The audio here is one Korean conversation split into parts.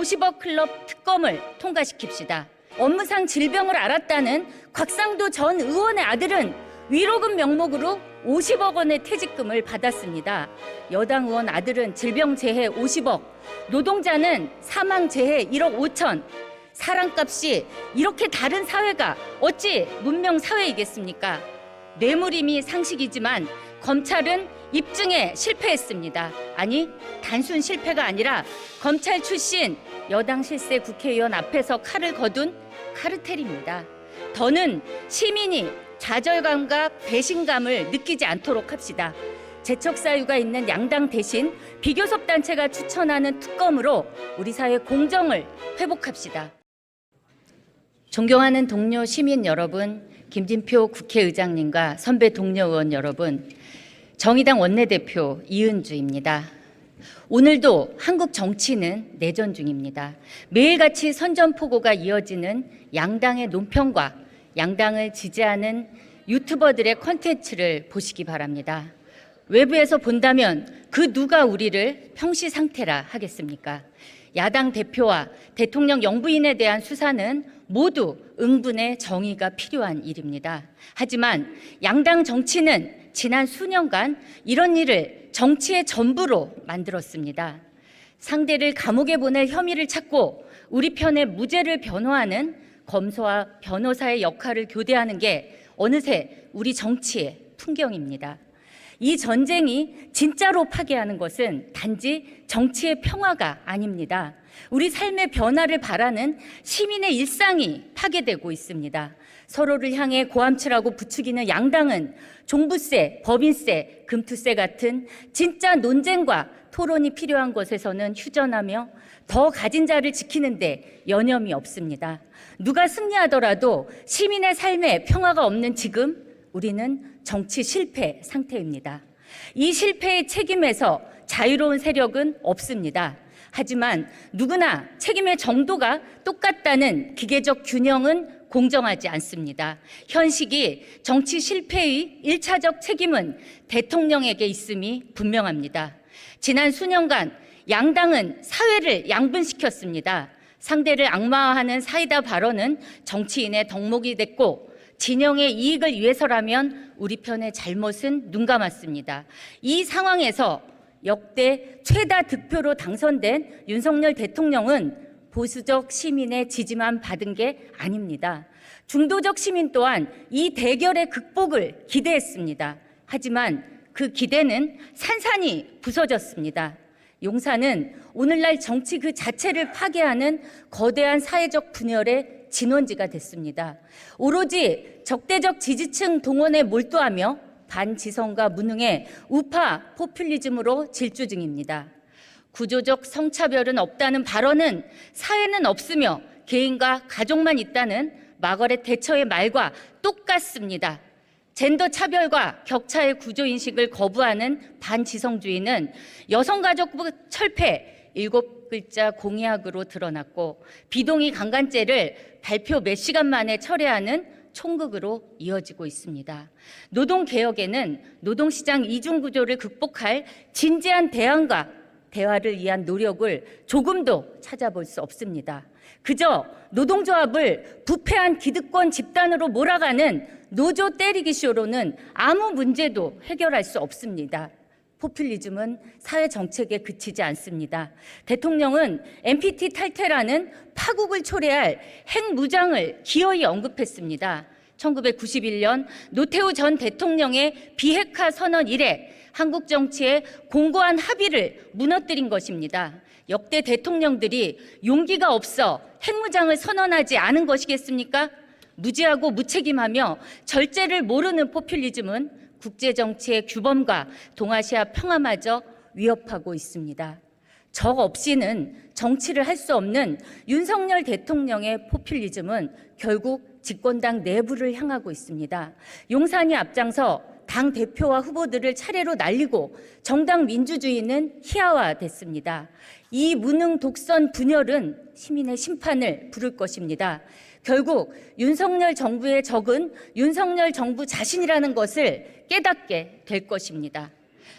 50억 클럽 특검을 통과시킵시다. 업무상 질병을 앓았다는 곽상도 전 의원의 아들은 위로금 명목으로 50억 원의 퇴직금을 받았습니다. 여당 의원 아들은 질병재해 50억, 노동자는 사망재해 1억 5천. 사람값이 이렇게 다른 사회가 어찌 문명사회이겠습니까? 뇌물임이 상식이지만 검찰은 입증에 실패했습니다. 아니, 단순 실패가 아니라 검찰 출신 여당 실세 국회의원 앞에서 칼을 거둔 카르텔입니다. 더는 시민이 좌절감과 배신감을 느끼지 않도록 합시다. 재척 사유가 있는 양당 대신 비교섭 단체가 추천하는 특검으로 우리 사회 공정을 회복합시다. 존경하는 동료 시민 여러분, 김진표 국회의장님과 선배 동료 의원 여러분, 정의당 원내대표 이은주입니다. 오늘도 한국 정치는 내전 중입니다. 매일같이 선전포고가 이어지는 양당의 논평과 양당을 지지하는 유튜버들의 콘텐츠를 보시기 바랍니다. 외부에서 본다면 그 누가 우리를 평시 상태라 하겠습니까? 야당 대표와 대통령 영부인에 대한 수사는 모두 응분의 정의가 필요한 일입니다. 하지만 양당 정치는 지난 수년간 이런 일을 정치의 전부로 만들었습니다. 상대를 감옥에 보낼 혐의를 찾고 우리 편의 무죄를 변호하는 검사와 변호사의 역할을 교대하는 게 어느새 우리 정치의 풍경입니다. 이 전쟁이 진짜로 파괴하는 것은 단지 정치의 평화가 아닙니다. 우리 삶의 변화를 바라는 시민의 일상이 파괴되고 있습니다. 서로를 향해 고함치라고 부추기는 양당은 종부세, 법인세, 금투세 같은 진짜 논쟁과 토론이 필요한 곳에서는 휴전하며 더 가진 자를 지키는 데 여념이 없습니다. 누가 승리하더라도 시민의 삶에 평화가 없는 지금 우리는 정치 실패 상태입니다. 이 실패의 책임에서 자유로운 세력은 없습니다. 하지만 누구나 책임의 정도가 똑같다는 기계적 균형은 공정하지 않습니다. 현 시기 정치 실패의 1차적 책임은 대통령에게 있음이 분명합니다. 지난 수년간 양당은 사회를 양분시켰습니다. 상대를 악마화하는 사이다 발언은 정치인의 덕목이 됐고 진영의 이익을 위해서라면 우리 편의 잘못은 눈감았습니다. 이 상황에서 역대 최다 득표로 당선된 윤석열 대통령은 보수적 시민의 지지만 받은 게 아닙니다. 중도적 시민 또한 이 대결의 극복을 기대했습니다. 하지만 그 기대는 산산이 부서졌습니다. 용산은 오늘날 정치 그 자체를 파괴하는 거대한 사회적 분열의 진원지가 됐습니다. 오로지 적대적 지지층 동원에 몰두하며 반지성과 무능의 우파 포퓰리즘으로 질주 중입니다. 구조적 성차별은 없다는 발언은 사회는 없으며 개인과 가족만 있다는 마거렛 대처의 말과 똑같습니다. 젠더 차별과 격차의 구조인식을 거부하는 반지성주의는 여성가족부 철폐 7글자 공약으로 드러났고 비동의 강간죄를 발표 몇 시간 만에 철회하는 총극으로 이어지고 있습니다. 노동개혁에는 노동시장 이중구조를 극복할 진지한 대안과 대화를 위한 노력을 조금도 찾아볼 수 없습니다. 그저 노동조합을 부패한 기득권 집단으로 몰아가는 노조 때리기 쇼로는 아무 문제도 해결할 수 없습니다. 포퓰리즘은 사회 정책에 그치지 않습니다. 대통령은 NPT 탈퇴라는 파국을 초래할 핵무장을 기어이 언급했습니다. 1991년 노태우 전 대통령의 비핵화 선언 이래 한국 정치의 공고한 합의를 무너뜨린 것입니다. 역대 대통령들이 용기가 없어 핵무장을 선언하지 않은 것이겠습니까? 무지하고 무책임하며 절제를 모르는 포퓰리즘은 국제정치의 규범과 동아시아 평화마저 위협하고 있습니다. 적 없이는 정치를 할 수 없는 윤석열 대통령의 포퓰리즘은 결국 집권당 내부를 향하고 있습니다. 용산이 앞장서 당 대표와 후보들을 차례로 날리고 정당 민주주의는 희화화됐습니다. 이 무능 독선 분열은 시민의 심판을 부를 것입니다. 결국 윤석열 정부의 적은 윤석열 정부 자신이라는 것을 깨닫게 될 것입니다.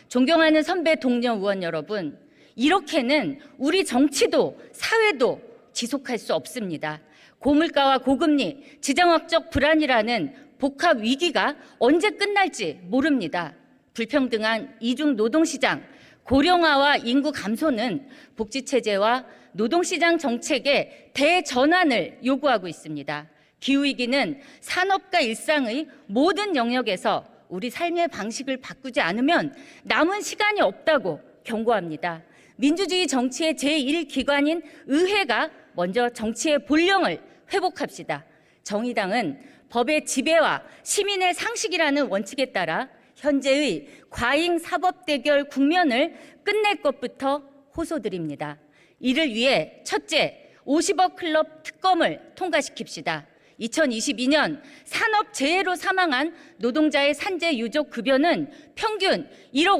존경하는 선배 동료 의원 여러분, 이렇게는 우리 정치도 사회도 지속할 수 없습니다. 고물가와 고금리, 지정학적 불안이라는 복합 위기가 언제 끝날지 모릅니다. 불평등한 이중 노동시장, 고령화와 인구 감소는 복지체제와 노동시장 정책의 대전환을 요구하고 있습니다. 기후위기는 산업과 일상의 모든 영역에서 우리 삶의 방식을 바꾸지 않으면 남은 시간이 없다고 경고합니다. 민주주의 정치의 제1기관인 의회가 먼저 정치의 본령을 회복합시다. 정의당은 법의 지배와 시민의 상식이라는 원칙에 따라 현재의 과잉 사법 대결 국면을 끝낼 것부터 호소드립니다. 이를 위해 첫째, 50억 클럽 특검을 통과시킵시다. 2022년 산업재해로 사망한 노동자의 산재 유족 급여는 평균 1억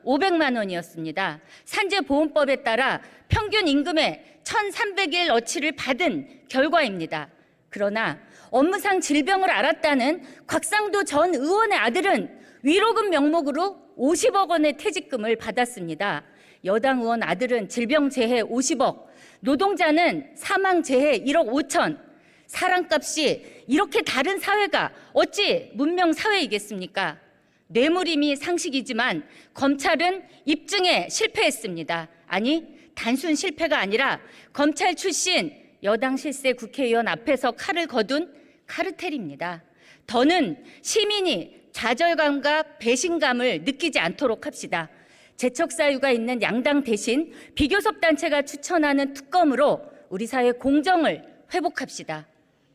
5,500만 원이었습니다. 산재보험법에 따라 평균 임금의 1,300일 어치를 받은 결과입니다. 그러나 업무상 질병을 앓았다는 곽상도 전 의원의 아들은 위로금 명목으로 50억 원의 퇴직금을 받았습니다. 여당 의원 아들은 질병재해 50억, 노동자는 사망재해 1억 5천, 사람값이 이렇게 다른 사회가 어찌 문명사회이겠습니까? 뇌물임이 상식이지만 검찰은 입증에 실패했습니다. 아니, 단순 실패가 아니라 검찰 출신 여당 실세 국회의원 앞에서 칼을 거둔 카르텔입니다. 더는 시민이 좌절감과 배신감을 느끼지 않도록 합시다. 재척 사유가 있는 양당 대신 비교섭 단체가 추천하는 특검으로 우리 사회 공정을 회복합시다.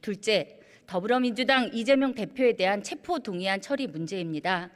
둘째, 더불어민주당 이재명 대표에 대한 체포동의안 처리 문제입니다.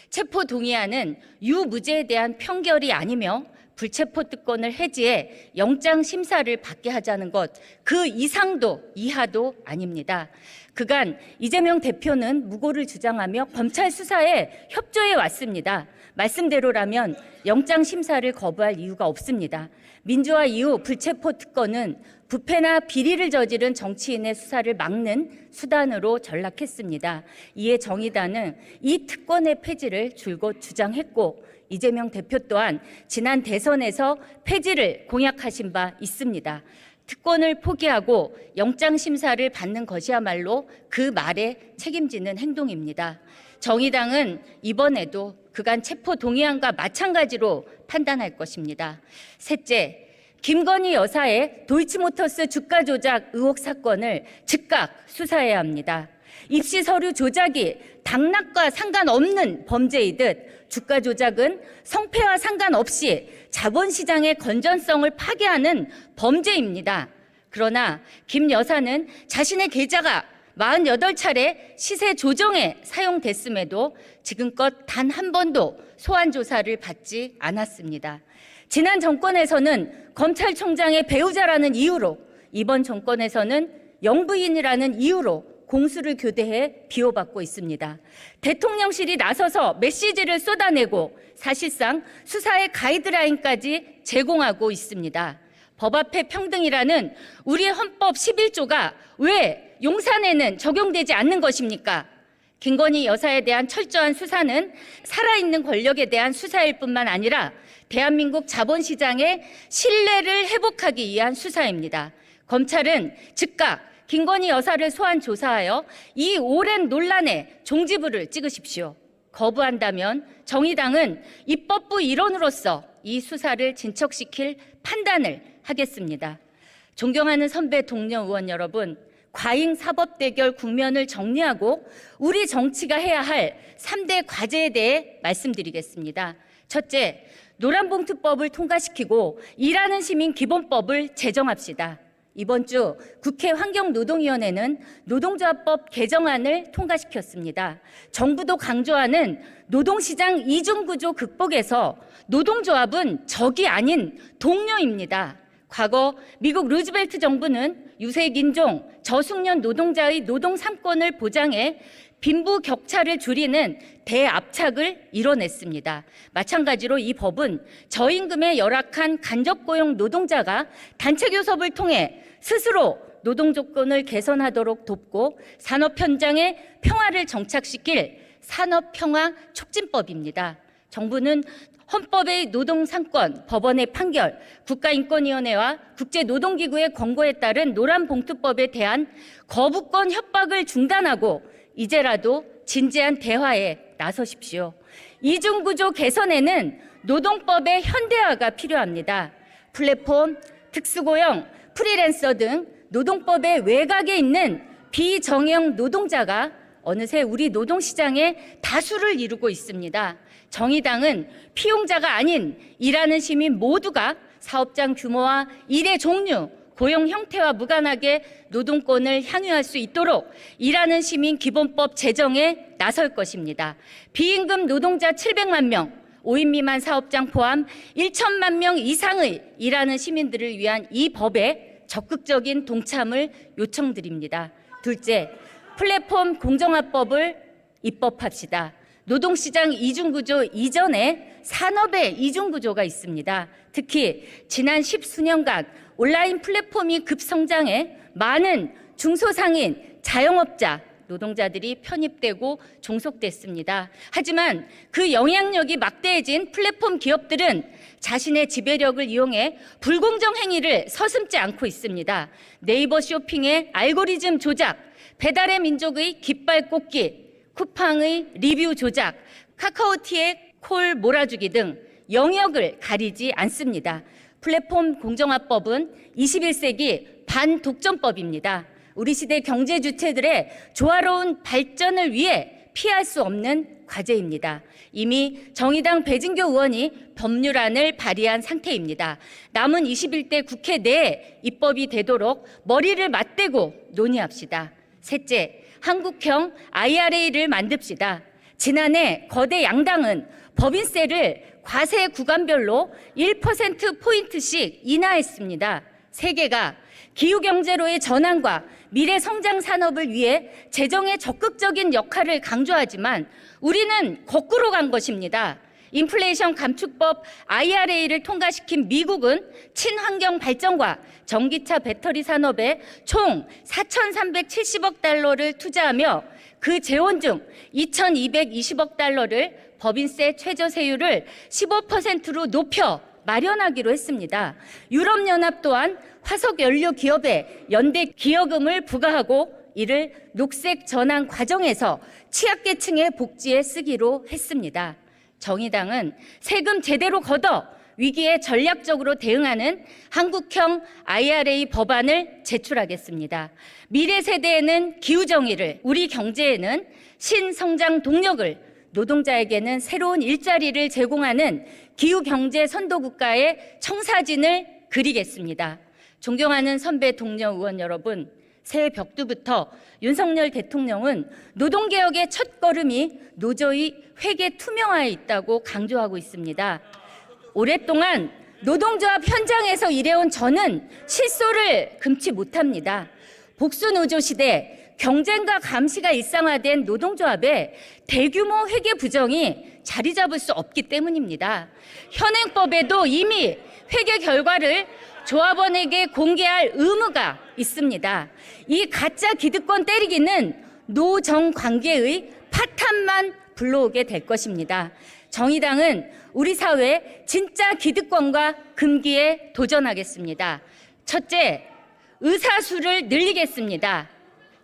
체포동의안은 유무죄에 대한 편결이 아니며 불체포 특권을 해지해 영장 심사를 받게 하자는 것, 그 이상도 이하도 아닙니다. 그간 이재명 대표는 무고를 주장하며 검찰 수사에 협조해 왔습니다. 말씀대로라면 영장 심사를 거부할 이유가 없습니다. 민주화 이후 불체포 특권은 부패나 비리를 저지른 정치인의 수사를 막는 수단으로 전락했습니다. 이에 정의당은 이 특권의 폐지를 줄곧 주장했고 이재명 대표 또한 지난 대선에서 폐지를 공약하신 바 있습니다. 특권을 포기하고 영장 심사를 받는 것이야말로 그 말에 책임지는 행동입니다. 정의당은 이번에도 그간 체포 동의안과 마찬가지로 판단할 것입니다. 셋째, 김건희 여사의 도이치모터스 주가 조작 의혹 사건을 즉각 수사해야 합니다. 입시 서류 조작이 당락과 상관없는 범죄이듯 주가 조작은 성패와 상관없이 자본시장의 건전성을 파괴하는 범죄입니다. 그러나 김 여사는 자신의 계좌가 48차례 시세 조정에 사용됐음에도 지금껏 단 한 번도 소환 조사를 받지 않았습니다. 지난 정권에서는 검찰총장의 배우자라는 이유로, 이번 정권에서는 영부인이라는 이유로 공수를 교대해 비호받고 있습니다. 대통령실이 나서서 메시지를 쏟아내고 사실상 수사의 가이드라인까지 제공하고 있습니다. 법 앞에 평등이라는 우리의 헌법 11조가 왜 용산에는 적용되지 않는 것입니까? 김건희 여사에 대한 철저한 수사는 살아있는 권력에 대한 수사일 뿐만 아니라 대한민국 자본시장의 신뢰를 회복하기 위한 수사입니다. 검찰은 즉각 김건희 여사를 소환 조사하여 이 오랜 논란에 종지부를 찍으십시오. 거부한다면 정의당은 입법부 일원으로서 이 수사를 진척시킬 판단을 하겠습니다. 존경하는 선배 동료 의원 여러분, 과잉 사법 대결 국면을 정리하고 우리 정치가 해야 할 3대 과제에 대해 말씀드리겠습니다. 첫째, 노란봉투법을 통과시키고 일하는 시민 기본법을 제정합시다. 이번 주 국회 환경노동위원회는 노동조합법 개정안을 통과시켰습니다. 정부도 강조하는 노동시장 이중구조 극복에서 노동조합은 적이 아닌 동료입니다. 과거 미국 루즈벨트 정부는 유색 인종, 저숙련 노동자의 노동 3권을 보장해 빈부 격차를 줄이는 대압착을 이뤄냈습니다. 마찬가지로 이 법은 저임금에 열악한 간접고용 노동자가 단체 교섭을 통해 스스로 노동 조건을 개선하도록 돕고 산업 현장에 평화를 정착시킬 산업평화 촉진법입니다. 정부는 헌법의 노동상권, 법원의 판결, 국가인권위원회와 국제노동기구의 권고에 따른 노란봉투법에 대한 거부권 협박을 중단하고 이제라도 진지한 대화에 나서십시오. 이중구조 개선에는 노동법의 현대화가 필요합니다. 플랫폼, 특수고용, 프리랜서 등 노동법의 외곽에 있는 비정형 노동자가 어느새 우리 노동시장의 다수를 이루고 있습니다. 정의당은 피용자가 아닌 일하는 시민 모두가 사업장 규모와 일의 종류, 고용 형태와 무관하게 노동권을 향유할 수 있도록 일하는 시민 기본법 제정에 나설 것입니다. 비임금 노동자 700만 명, 5인 미만 사업장 포함 1천만 명 이상의 일하는 시민들을 위한 이 법에 적극적인 동참을 요청드립니다. 둘째, 플랫폼 공정화법을 입법합시다. 노동시장 이중구조 이전에 산업의 이중구조가 있습니다. 특히 지난 10수년간 온라인 플랫폼이 급성장해 많은 중소상인, 자영업자, 노동자들이 편입되고 종속됐습니다. 하지만 그 영향력이 막대해진 플랫폼 기업들은 자신의 지배력을 이용해 불공정 행위를 서슴지 않고 있습니다. 네이버 쇼핑의 알고리즘 조작, 배달의 민족의 깃발 꽂기, 쿠팡의 리뷰 조작, 카카오티의 콜 몰아주기 등 영역을 가리지 않습니다. 플랫폼 공정화법은 21세기 반독점법입니다. 우리 시대 경제 주체들의 조화로운 발전을 위해 피할 수 없는 과제입니다. 이미 정의당 배진교 의원이 법률안을 발의한 상태입니다. 남은 21대 국회 내에 입법이 되도록 머리를 맞대고 논의합시다. 셋째, 한국형 IRA를 만듭시다. 지난해 거대 양당은 법인세를 과세 구간별로 1%포인트씩 인하했습니다. 세계가 기후경제로의 전환과 미래 성장 산업을 위해 재정의 적극적인 역할을 강조하지만 우리는 거꾸로 간 것입니다. 인플레이션 감축법 IRA를 통과시킨 미국은 친환경 발전과 전기차 배터리 산업에 총 4,370억 달러를 투자하며 그 재원 중 2,220억 달러를 법인세 최저세율을 15%로 높여 마련하기로 했습니다. 유럽연합 또한 화석연료 기업에 연대 기여금을 부과하고 이를 녹색 전환 과정에서 취약계층의 복지에 쓰기로 했습니다. 정의당은 세금 제대로 걷어 위기에 전략적으로 대응하는 한국형 IRA 법안을 제출하겠습니다. 미래 세대에는 기후정의를, 우리 경제에는 신성장 동력을, 노동자에게는 새로운 일자리를 제공하는 기후경제 선도국가의 청사진을 그리겠습니다. 존경하는 선배 동료 의원 여러분, 새해 벽두부터 윤석열 대통령은 노동개혁의 첫걸음이 노조의 회계 투명화에 있다고 강조하고 있습니다. 오랫동안 노동조합 현장에서 일해온 저는 실소를 금치 못합니다. 복수노조 시대 경쟁과 감시가 일상화된 노동조합에 대규모 회계 부정이 자리 잡을 수 없기 때문입니다. 현행법에도 이미 회계 결과를 조합원에게 공개할 의무가 있습니다. 이 가짜 기득권 때리기는 노정 관계의 파탄만 불러오게 될 것입니다. 정의당은 우리 사회 진짜 기득권과 금기에 도전하겠습니다. 첫째, 의사수를 늘리겠습니다.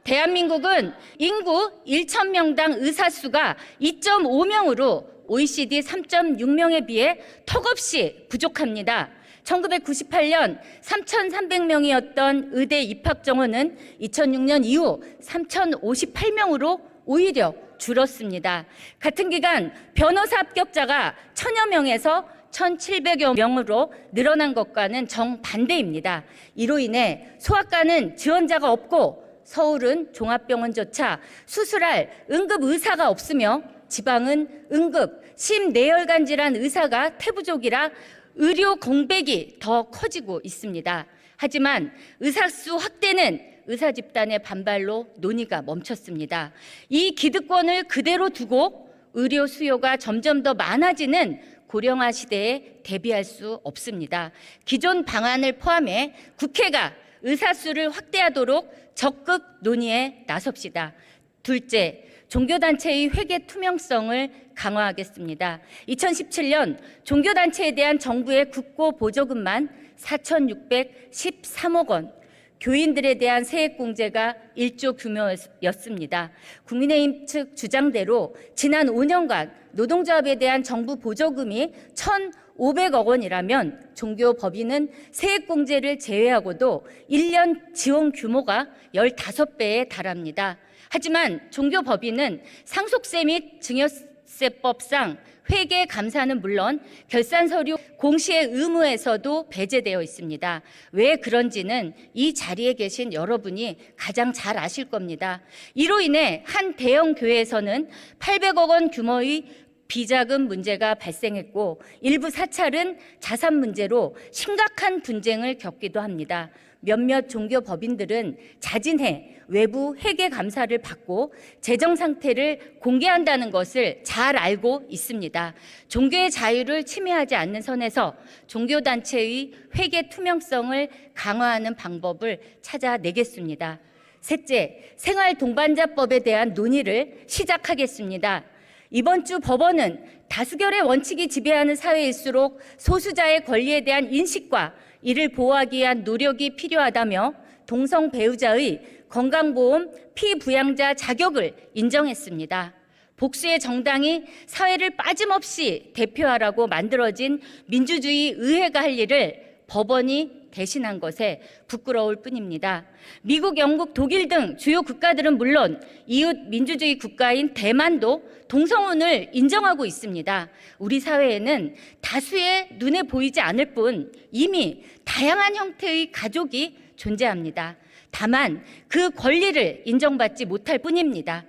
대한민국은 인구 1,000명당 의사 수가 2.5명으로 OECD 3.6명에 비해 턱없이 부족합니다. 1998년 3,300명이었던 의대 입학 정원은 2006년 이후 3,058명으로 오히려 줄었습니다. 같은 기간 변호사 합격자가 1,000여 명에서 1,700여 명으로 늘어난 것과는 정반대입니다. 이로 인해 소아과는 지원자가 없고 서울은 종합병원조차 수술할 응급 의사가 없으며 지방은 응급, 심내혈관 질환 의사가 태부족이라 의료 공백이 더 커지고 있습니다. 하지만 의사수 확대는 의사 집단의 반발로 논의가 멈췄습니다. 이 기득권을 그대로 두고 의료 수요가 점점 더 많아지는 고령화 시대에 대비할 수 없습니다. 기존 방안을 포함해 국회가 의사수를 확대하도록 적극 논의에 나섭시다. 둘째, 종교단체의 회계 투명성을 강화하겠습니다. 2017년 종교단체에 대한 정부의 국고 보조금만 4,613억 원, 교인들에 대한 세액공제가 1조 규모였습니다. 국민의힘 측 주장대로 지난 5년간 노동조합에 대한 정부 보조금이 1,500억 원이라면 종교법인은 세액공제를 제외하고도 1년 지원 규모가 15배에 달합니다. 하지만 종교법인은 상속세 및 증여세법상 회계 감사는 물론 결산 서류 공시의 의무에서도 배제되어 있습니다. 왜 그런지는 이 자리에 계신 여러분이 가장 잘 아실 겁니다. 이로 인해 한 대형 교회에서는 800억 원 규모의 비자금 문제가 발생했고 일부 사찰은 자산 문제로 심각한 분쟁을 겪기도 합니다. 몇몇 종교법인들은 자진해 외부 회계 감사를 받고 재정 상태를 공개한다는 것을 잘 알고 있습니다. 종교의 자유를 침해하지 않는 선에서 종교단체의 회계 투명성을 강화하는 방법을 찾아내겠습니다. 셋째, 생활동반자법에 대한 논의를 시작하겠습니다. 이번 주 법원은 다수결의 원칙이 지배하는 사회일수록 소수자의 권리에 대한 인식과 이를 보호하기 위한 노력이 필요하다며 동성 배우자의 건강보험 피부양자 자격을 인정했습니다. 복수의 정당이 사회를 빠짐없이 대표하라고 만들어진 민주주의 의회가 할 일을 법원이 대신한 것에 부끄러울 뿐입니다. 미국, 영국, 독일 등 주요 국가들은 물론 이웃 민주주의 국가인 대만도 동성혼을 인정하고 있습니다. 우리 사회에는 다수의 눈에 보이지 않을 뿐 이미 다양한 형태의 가족이 존재합니다. 다만 그 권리를 인정받지 못할 뿐입니다.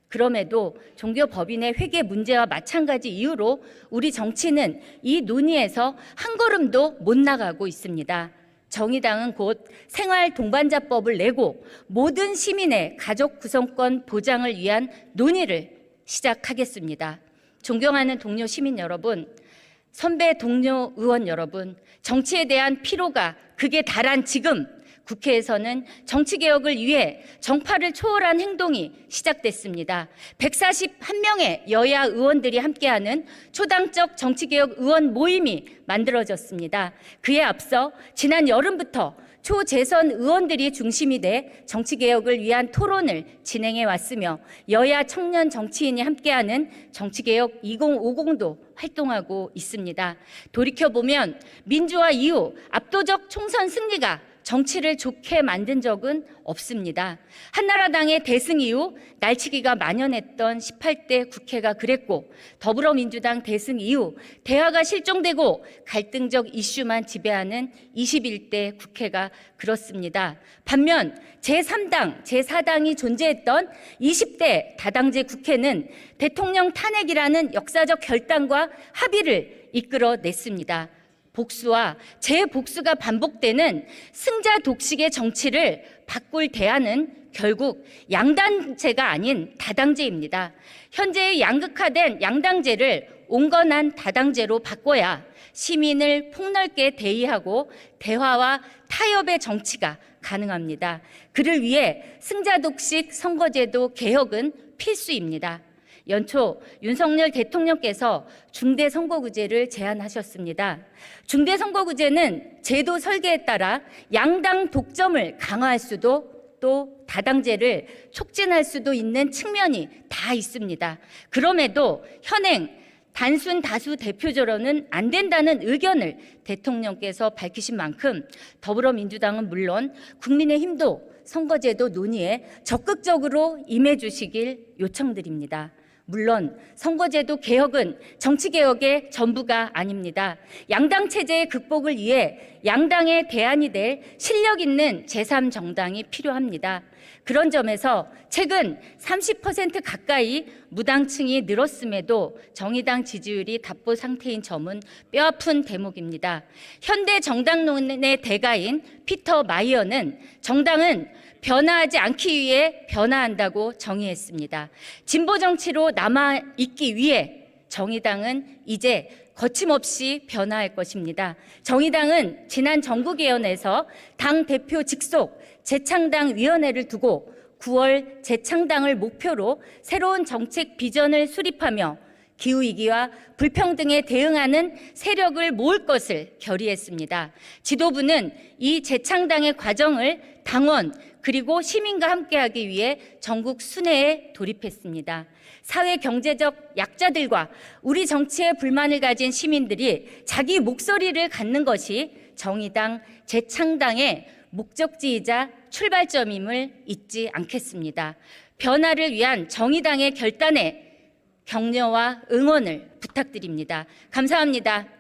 그럼에도 종교법인의 회계 문제와 마찬가지 이유로 우리 정치는 이 논의에서 한 걸음도 못 나가고 있습니다. 정의당은 곧 생활동반자법을 내고 모든 시민의 가족 구성권 보장을 위한 논의를 시작하겠습니다. 존경하는 동료 시민 여러분, 선배 동료 의원 여러분, 정치에 대한 피로가 극에 달한 지금 국회에서는 정치개혁을 위해 정파를 초월한 행동이 시작됐습니다. 141명의 여야 의원들이 함께하는 초당적 정치개혁 의원 모임이 만들어졌습니다. 그에 앞서 지난 여름부터 초재선 의원들이 중심이 돼 정치개혁을 위한 토론을 진행해 왔으며 여야 청년 정치인이 함께하는 정치개혁 2050도 활동하고 있습니다. 돌이켜보면 민주화 이후 압도적 총선 승리가 정치를 좋게 만든 적은 없습니다. 한나라당의 대승 이후 날치기가 만연했던 18대 국회가 그랬고 더불어민주당 대승 이후 대화가 실종되고 갈등적 이슈만 지배하는 21대 국회가 그렇습니다. 반면 제3당, 제4당이 존재했던 20대 다당제 국회는 대통령 탄핵이라는 역사적 결단과 합의를 이끌어냈습니다. 복수와 재복수가 반복되는 승자 독식의 정치를 바꿀 대안은 결국 양당제가 아닌 다당제입니다. 현재의 양극화된 양당제를 온건한 다당제로 바꿔야 시민을 폭넓게 대의하고 대화와 타협의 정치가 가능합니다. 그를 위해 승자 독식 선거제도 개혁은 필수입니다. 연초 윤석열 대통령께서 중대선거구제를 제안하셨습니다. 중대선거구제는 제도 설계에 따라 양당 독점을 강화할 수도 또 다당제를 촉진할 수도 있는 측면이 다 있습니다. 그럼에도 현행 단순 다수 대표제로는 안 된다는 의견을 대통령께서 밝히신 만큼 더불어민주당은 물론 국민의힘도 선거제도 논의에 적극적으로 임해 주시길 요청드립니다. 물론 선거제도 개혁은 정치개혁의 전부가 아닙니다. 양당 체제의 극복을 위해 양당의 대안이 될 실력 있는 제3정당이 필요합니다. 그런 점에서 최근 30% 가까이 무당층이 늘었음에도 정의당 지지율이 답보 상태인 점은 뼈아픈 대목입니다. 현대 정당론의 대가인 피터 마이어는 정당은 변화하지 않기 위해 변화한다고 정의했습니다. 진보 정치로 남아있기 위해 정의당은 이제 거침없이 변화할 것입니다. 정의당은 지난 정국위원회에서 당 대표 직속 재창당 위원회를 두고 9월 재창당을 목표로 새로운 정책 비전을 수립하며 기후위기와 불평등에 대응하는 세력을 모을 것을 결의했습니다. 지도부는 이 재창당의 과정을 당원 그리고 시민과 함께하기 위해 전국 순회에 돌입했습니다. 사회 경제적 약자들과 우리 정치에 불만을 가진 시민들이 자기 목소리를 갖는 것이 정의당 재창당의 목적지이자 출발점임을 잊지 않겠습니다. 변화를 위한 정의당의 결단에 격려와 응원을 부탁드립니다. 감사합니다.